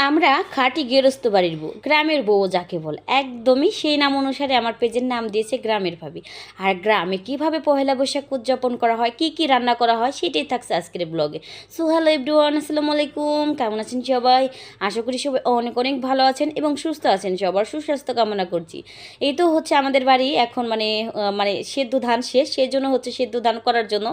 আমরা খাঁটি গেরস্ত বাড়ির বউ, গ্রামের বউ যাকে বলে, একদমই সেই নাম অনুসারে আমার পেজের নাম দিয়েছে গ্রামের ভাবি। আর গ্রামে কিভাবে পহেলা বৈশাখ উদযাপন করা হয়, কি কি রান্না করা হয়, সেটাই থাকছে আজকের ব্লগে। সো হ্যালো এভরিওয়ান, আসসালামু আলাইকুম। কেমন আছেন সবাই? আশা করি সবাই অনেক অনেক ভালো আছেন এবং সুস্থ আছেন। সবার সুস্বাস্থ্য কামনা করছি। এই তো হচ্ছে আমাদের বাড়ি এখন মানে সেদ্ধ ধান শেষ, সেই জন্য হচ্ছে সেদ্ধ ধান করার জন্য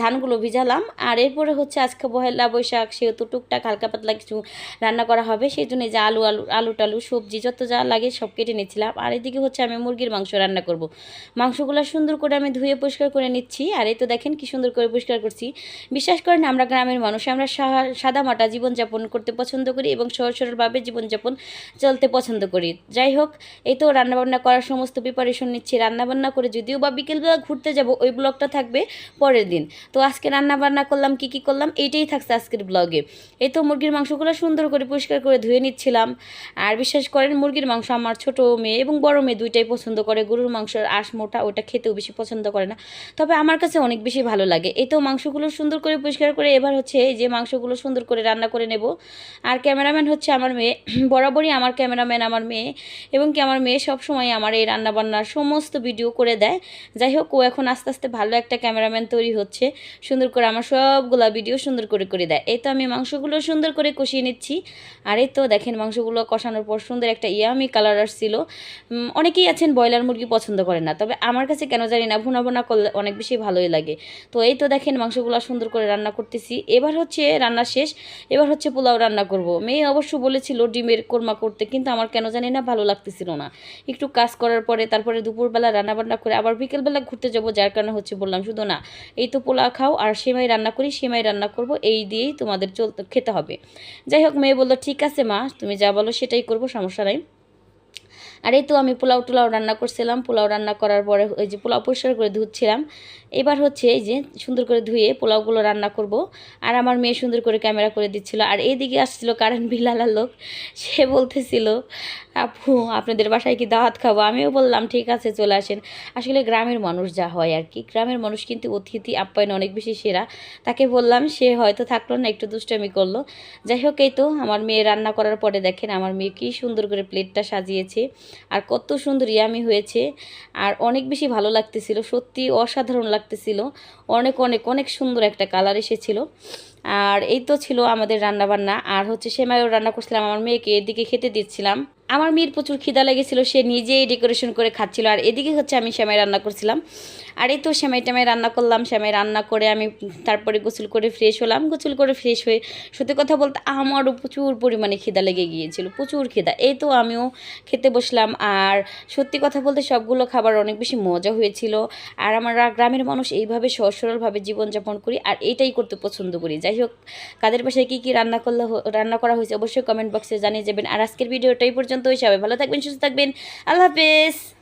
ধানগুলো ভিজালাম। আর এরপরে হচ্ছে আজকে পহেলা বৈশাখ, সেহেতু টুকটাক হালকা পাতলা কিছু রান্না করা হবে, সেই জন্য যে আলু টালু সবজি যত যা লাগে সব কেটে নিচ্ছিলাম। আর এদিকে হচ্ছে আমি মুরগির মাংস রান্না করব। মাংসগুলো সুন্দর করে আমি ধুয়ে পরিষ্কার করে নিচ্ছি। আর এই তো দেখেন কি সুন্দর করে পরিষ্কার করছি। বিশ্বাস করেন, আমরা গ্রামের মানুষ, আমরা সাদামাটা জীবনযাপন করতে পছন্দ করি এবং সহজ সরলভাবে জীবনযাপন চলতে পছন্দ করি। যাই হোক, এই তো রান্নাবান্না করার সমস্ত প্রিপারেশন নিচ্ছি। রান্নাবান্না করে যদিও বা বিকেলবেলা ঘুরতে যাব, ওই ব্লগটা থাকবে পরের দিন। তো আজকে রান্নাবান্না করলাম, কি কি করলাম, এইটাই থাকছে আজকের ব্লগে। এই তো মুরগির মাংসগুলো সুন্দর করে পরিষ্কার করে ধুয়ে নিচ্ছিলাম। আর বিশ্বাস করেন, মুরগির মাংস আমার ছোট মেয়ে এবং বড় মেয়ে দুইটাই পছন্দ করে। গরুর মাংসের আঁশ মোটা, ওটা খেতেও বেশি পছন্দ করে না, তবে আমার কাছে অনেক বেশি ভালো লাগে। এই তো মাংসগুলো সুন্দর করে পরিষ্কার করে এবার হচ্ছে এই যে মাংসগুলো সুন্দর করে রান্না করে নেব। আর ক্যামেরাম্যান হচ্ছে আমার মেয়ে, বরাবরই আমার ক্যামেরাম্যান আমার মেয়ে, এবং কি আমার মেয়ে সবসময় আমার এই রান্নাবান্নার সমস্ত ভিডিও করে দেয়। যাই হোক, ও এখন আস্তে আস্তে ভালো একটা ক্যামেরাম্যান তৈরি হচ্ছে, সুন্দর করে আমার সবগুলা ভিডিও সুন্দর করে করে দেয়। এই তো আমি মাংসগুলো সুন্দর করে কষিয়ে নিচ্ছি। আর এই তো দেখেন মাংসগুলো কষানোর পর সুন্দর একটা ইয়ামি কালার আসছিল। অনেকেই আছেন ব্রয়লার মুরগি পছন্দ করে না, তবে আমার কাছে কেন জানি না ভুনা ভুনা করলে অনেক বেশি ভালোই লাগে। তো এই তো দেখেন মাংসগুলো সুন্দর করে রান্না করতেছি। এবার হচ্ছে রান্না শেষ, এবার হচ্ছে পোলাও রান্না করব। মেয়ে অবশ্য বলেছিল ডিমের কোরমা করতে, কিন্তু আমার কেন জানি না ভালো লাগতেছিল না। একটু কাজ করার পরে তারপরে দুপুরবেলা রান্নাবান্না করে আবার বিকেলবেলা ঘুরতে যাব, যার কারণে হচ্ছে বললাম শুধু না, এই তো পোলাও খাও আর সেমাই রান্না করি, সেমাই রান্না করব, এই দিয়েই তোমাদের খেতে হবে। যাই হোক, মেয়ে বললো ঠিক আছে মা, তুমি যা বলো সেটাই করবো, সমস্যা নাই। আর এই তো আমি পোলাও টোলাও রান্না করছিলাম। পোলাও রান্না করার পরে ওই যে পোলাও পরিষ্কার করে ধুচ্ছিলাম। এবার হচ্ছে এই যে সুন্দর করে ধুয়ে পোলাওগুলো রান্না করব। আর আমার মেয়ে সুন্দর করে ক্যামেরা করে দিচ্ছিল। আর এইদিকে আসছিল কারেন্ট বিল আলার লোক, সে বলতেছিল আপু আপনাদের বাসায় কি দাওয়াত খাবো? আমিও বললাম ঠিক আছে চলে আসেন। আসলে গ্রামের মানুষ যা হয় আর কি, গ্রামের মানুষ কিন্তু অতিথি আপ্যায়ন অনেক বেশি সেরা। তাকে বললাম, সে হয়তো থাকলো না, একটু দুষ্টামি করলো। যাই হোক, এই তো আমার মেয়ে রান্না করার পরে দেখেন আমার মেয়ে কি সুন্দর করে প্লেটটা সাজিয়েছে, আর কত সুন্দর ইয়ামি হয়েছে। আর অনেক বেশি ভালো লাগতেছিল, সত্যি অসাধারণ লাগতেছিল। অনেক অনেক অনেক সুন্দর একটা কালার এসেছিল। আর এই তো ছিল আমাদের রান্নাবান্না। আর হচ্ছে সেমাইও রান্না করছিলাম, আমার মেয়েকে এদিকে খেতে দিচ্ছিলাম। আমার মেয়ের প্রচুর খিদা লেগেছিল, সে নিজেই ডেকোরেশন করে খাচ্ছিল। আর এদিকে হচ্ছে আমি সেমাই রান্না করছিলাম। আর এই তো সেমাই টেমাই রান্না করলাম। সেমাই রান্না করে আমি তারপরে গোসল করে ফ্রেশ হলাম। গোসল করে ফ্রেশ হয়ে সত্যি কথা বলতে আমারও প্রচুর পরিমাণে খিদা লেগে গিয়েছিল, প্রচুর খিদা। এই তো আমিও খেতে বসলাম। আর সত্যি কথা বলতে সবগুলো খাবার অনেক বেশি মজা হয়েছিল। আর আমরা গ্রামের মানুষ এইভাবে সহজ সরলভাবে জীবনযাপন করি, আর এইটাই করতে পছন্দ করি। যাই হোক, কাদের বাসায় কী কী রান্না করা হয়েছে অবশ্যই কমেন্ট বক্সে জানিয়ে যাবেন। আর আজকের ভিডিওটাই পর্যন্ত, সবাই ভালো থাকবেন, সুস্থ থাকবেন, আল্লাহ হাফেজ।